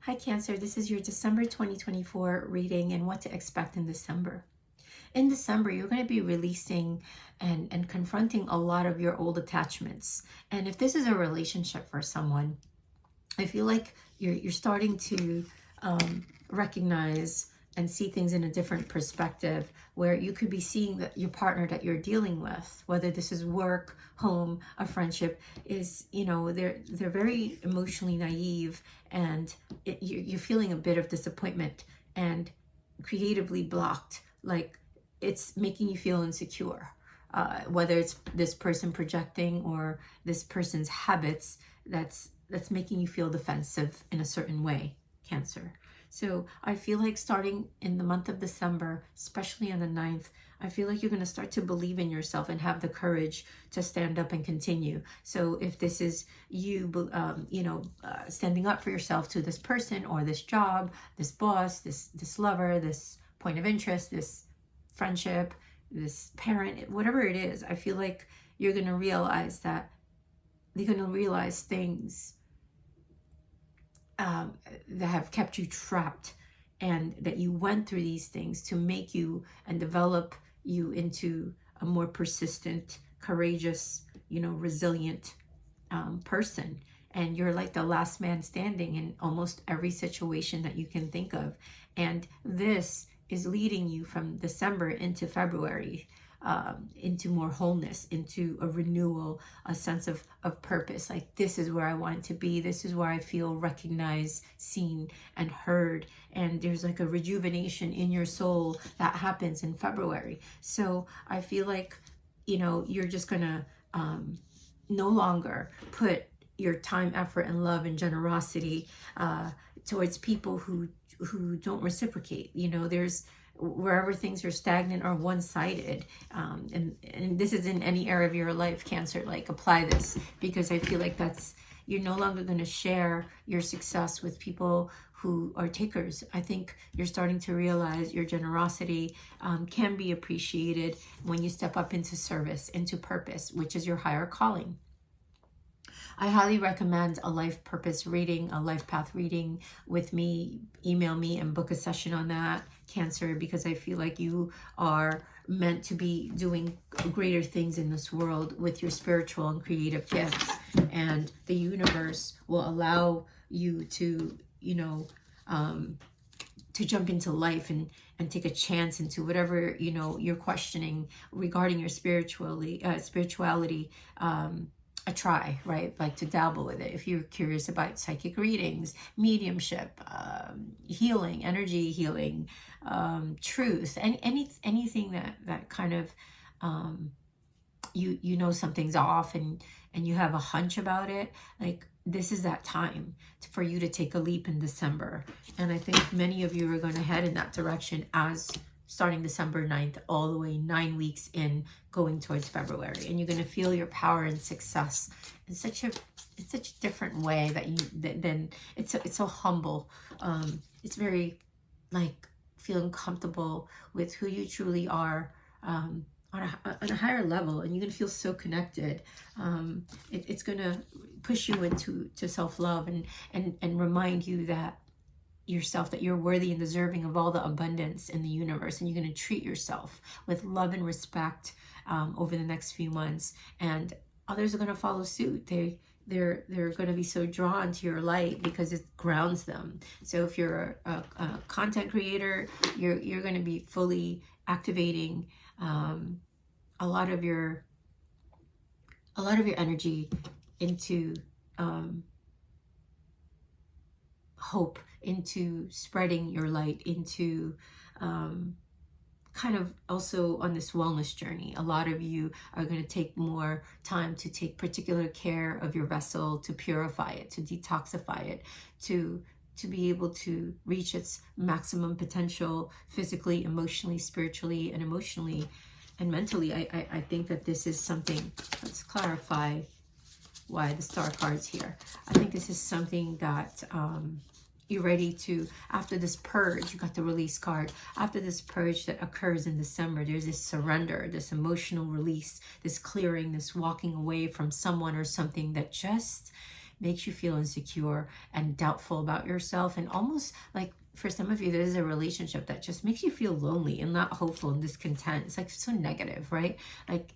Hi Cancer, this is your December 2024 reading and what to expect in December. In December, you're going to be releasing and confronting a lot of your old attachments. And if this is a relationship for someone, I feel like you're starting to recognize and see things in a different perspective, where you could be seeing that your partner that you're dealing with, whether this is work, home, a friendship, is, they're very emotionally naive, and you're feeling a bit of disappointment and creatively blocked, like it's making you feel insecure. Whether it's this person projecting or this person's habits, that's making you feel defensive in a certain way, Cancer. So I feel like starting in the month of December, especially on the 9th, I feel like you're going to start to believe in yourself and have the courage to stand up and continue. So if this is you, standing up for yourself to this person or this job, this boss, this lover, this point of interest, this friendship, this parent, whatever it is, I feel like you're going to realize that you're going to realize things that have kept you trapped, and that you went through these things to make you and develop you into a more persistent, courageous, resilient person. And you're like the last man standing in almost every situation that you can think of. And this is leading you from December into February, into more wholeness, into a renewal, a sense of purpose. Like, this is where I want to be. This is where I feel recognized, seen, and heard. And there's like a rejuvenation in your soul that happens in February. So I feel like, you're just going to no longer put your time, effort, and love and generosity towards people who don't reciprocate. There's wherever things are stagnant or one-sided, and this is in any area of your life, Cancer, like, apply this, because I feel like you're no longer going to share your success with people who are takers. I think you're starting to realize your generosity can be appreciated when you step up into service, into purpose, which is your higher calling. I highly recommend a life purpose reading, a life path reading with me. Email me and book a session on that, Cancer, because I feel like you are meant to be doing greater things in this world with your spiritual and creative gifts. And the universe will allow you to, to jump into life and take a chance into whatever, you're questioning regarding your spirituality, a try, right? Like, to dabble with it. If you're curious about psychic readings, mediumship, healing, energy healing, truth, anything that kind of, something's off, and you have a hunch about it, like, this is that time for you to take a leap in December. And I think many of you are going to head in that direction, as starting December 9th, all the way 9 weeks in, going towards February. And you're going to feel your power and success in such a different way then it's so humble. It's very, like, feeling comfortable with who you truly are, on a higher level, and you're going to feel so connected. It's going to push you into self-love and remind you that you're worthy and deserving of all the abundance in the universe, and you're going to treat yourself with love and respect over the next few months, and others are going to follow suit. They're going to be so drawn to your light because it grounds them. So if you're a content creator, you're going to be fully activating a lot of your energy into hope, into spreading your light, into kind of also on this wellness journey. A lot of you are going to take more time to take particular care of your vessel, to purify it, to detoxify it, to be able to reach its maximum potential physically, emotionally, spiritually, and emotionally and mentally. I think that this is something, let's clarify why the star card's here. I think this is something that you're ready to, after this purge, you got the release card. After this purge that occurs in December, there's this surrender, this emotional release, this clearing, this walking away from someone or something that just makes you feel insecure and doubtful about yourself, and almost like for some of you, there's a relationship that just makes you feel lonely and not hopeful and discontent. It's like so negative, right? Like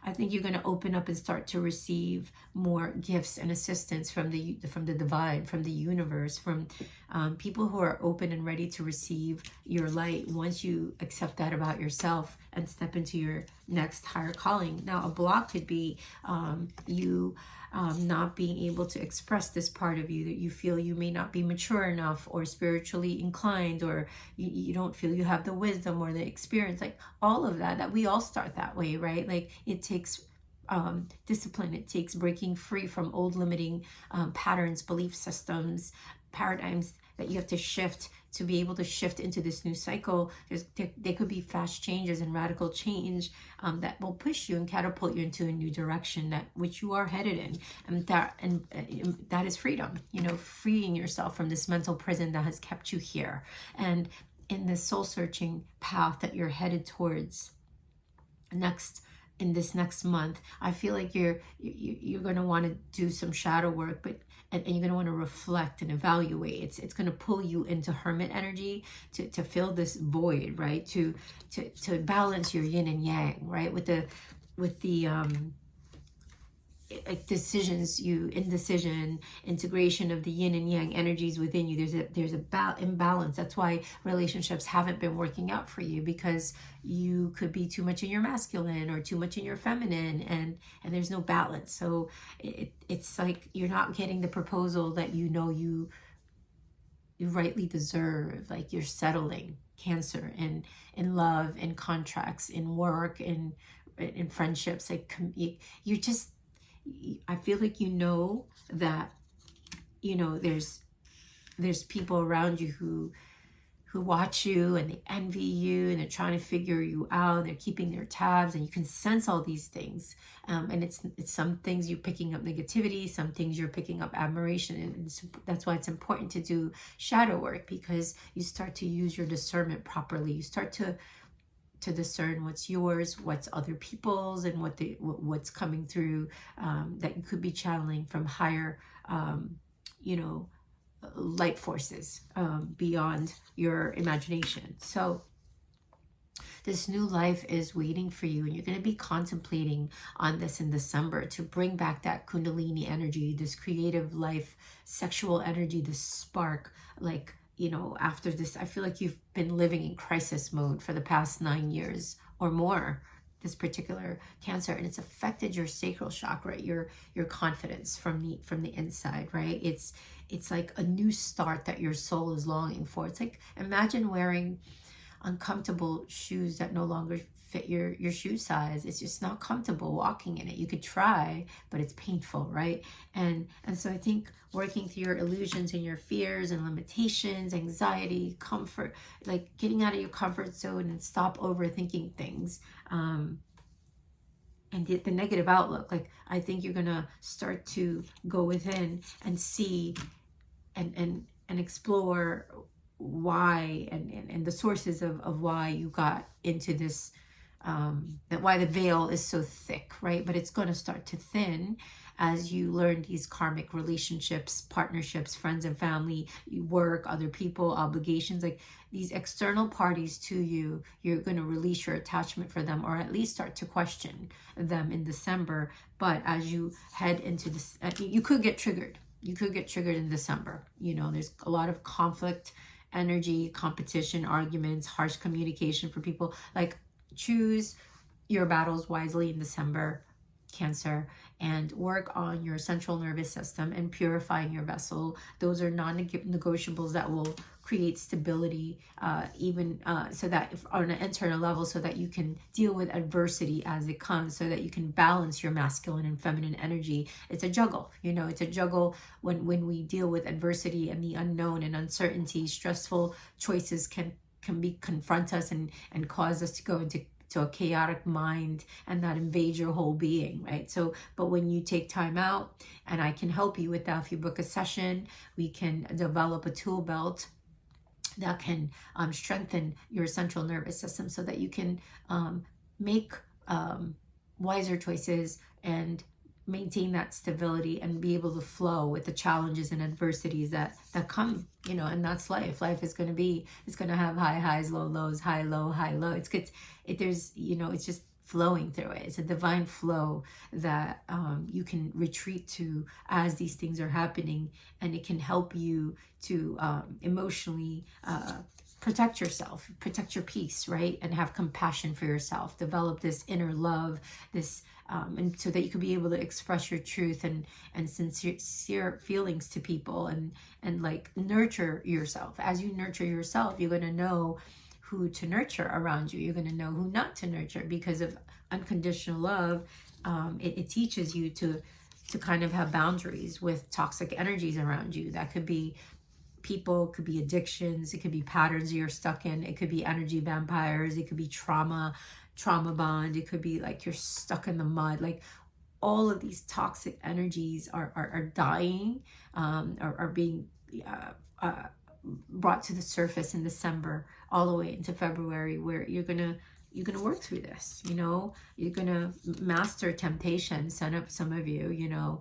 I think you're going to open up and start to receive more gifts and assistance from the divine, from the universe, from people who are open and ready to receive your light once you accept that about yourself and step into your next higher calling. Now, a block could be you not being able to express this part of you, that you feel you may not be mature enough or spiritually inclined, or you don't feel you have the wisdom or the experience, like all of that we all start that way, right? Like it takes discipline. It takes breaking free from old limiting patterns, belief systems, paradigms that you have to shift to be able to shift into this new cycle. There could be fast changes and radical change that will push you and catapult you into a new direction that which you are headed in, and that is freedom. You know, freeing yourself from this mental prison that has kept you here, and in this soul searching path that you're headed towards in this next month. I feel like you're going to want to do some shadow work, but and you're going to want to reflect and evaluate. It's going to pull you into hermit energy to fill this void, right? To balance your yin and yang, right? With the like decisions, indecision, integration of the yin and yang energies within you. There's a imbalance. That's why relationships haven't been working out for you, because you could be too much in your masculine or too much in your feminine, and there's no balance. So it's like you're not getting the proposal that you rightly deserve. Like you're settling, Cancer, in love, in contracts, in work, in friendships. Like you're just, I feel like that there's people around you who watch you and they envy you and they're trying to figure you out. They're keeping their tabs, and you can sense all these things. And it's some things you're picking up negativity, some things you're picking up admiration, and that's why it's important to do shadow work, because you start to use your discernment properly. You start to discern what's yours, what's other people's, and what's coming through that you could be channeling from higher, light forces beyond your imagination. So this new life is waiting for you, and you're going to be contemplating on this in December to bring back that Kundalini energy, this creative life, sexual energy, this spark. Like, after this, I feel like you've been living in crisis mode for the past 9 years or more, this particular Cancer, and it's affected your sacral chakra, your confidence from the inside, right? It's like a new start that your soul is longing for. It's like, imagine wearing uncomfortable shoes that no longer fit your shoe size. It's just not comfortable walking in it. You could try, but it's painful, right? And so I think working through your illusions and your fears and limitations, anxiety, comfort, like getting out of your comfort zone and stop overthinking things, and the negative outlook. Like, I think you're gonna start to go within and see and explore why and the sources of why you got into this, that why the veil is so thick, right? But it's going to start to thin as you learn these karmic relationships, partnerships, friends and family, work, other people, obligations, like these external parties to you. You're going to release your attachment for them, or at least start to question them in December. But as you head into this, you could get triggered. You could get triggered in December. There's a lot of conflict energy, competition, arguments, harsh communication for people. Like, choose your battles wisely in December, Cancer, and work on your central nervous system and purifying your vessel. Those are non-negotiables that will create stability, even so that on an internal level, so that you can deal with adversity as it comes, so that you can balance your masculine and feminine energy. It's a juggle, it's a juggle when we deal with adversity and the unknown and uncertainty. Stressful choices can confront us and cause us to go into a chaotic mind and not invade your whole being, right? So, but when you take time out, and I can help you with that, if you book a session, we can develop a tool belt that can strengthen your central nervous system, so that you can make wiser choices and maintain that stability and be able to flow with the challenges and adversities that come, you know. And that's life is going to be, it's going to have high highs, low lows, high low, high low. It's good. There's, you know, it's just flowing through it. It's a divine flow that you can retreat to as these things are happening, and it can help you to emotionally protect yourself, protect your peace, right? And have compassion for yourself, develop this inner love, this and so that you can be able to express your truth and sincere feelings to people, and like nurture yourself. As you nurture yourself, you're going to know who to nurture around you. You're going to know who not to nurture, because of unconditional love. It teaches you to kind of have boundaries with toxic energies around you. That could be people, could be addictions, it could be patterns you're stuck in, it could be energy vampires, it could be trauma bond, it could be like you're stuck in the mud. Like all of these toxic energies are dying, are being brought to the surface in December all the way into February, where you're gonna work through this, you know. You're gonna master temptation, some of you, you know,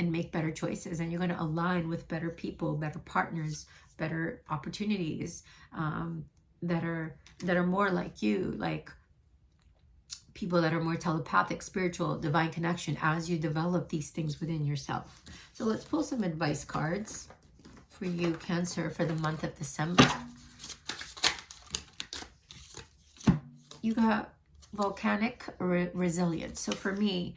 and make better choices, and you're going to align with better people, better partners, better opportunities, that are more like you, like people that are more telepathic, spiritual, divine connection, as you develop these things within yourself. So let's pull some advice cards for you, Cancer, for the month of December. You got volcanic resilience. So for me,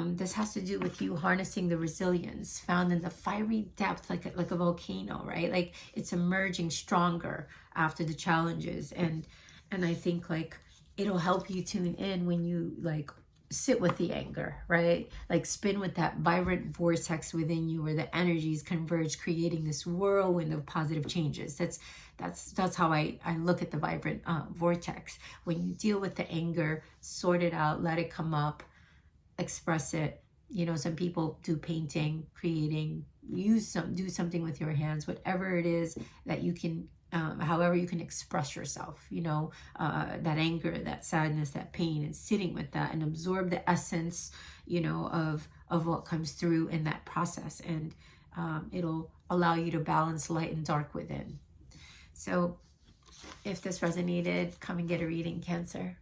this has to do with you harnessing the resilience found in the fiery depth, like a volcano, right? Like it's emerging stronger after the challenges. And I think like it'll help you tune in when you like sit with the anger, right? Like spin with that vibrant vortex within you, where the energies converge, creating this whirlwind of positive changes. That's how I look at the vibrant vortex. When you deal with the anger, sort it out, let it come up, express it. You know, some people do painting, creating, do something with your hands, whatever it is that you can, however you can express yourself, you know, that anger, that sadness, that pain, and sitting with that and absorb the essence, you know, of what comes through in that process. And it'll allow you to balance light and dark within. So if this resonated, come and get a reading, Cancer.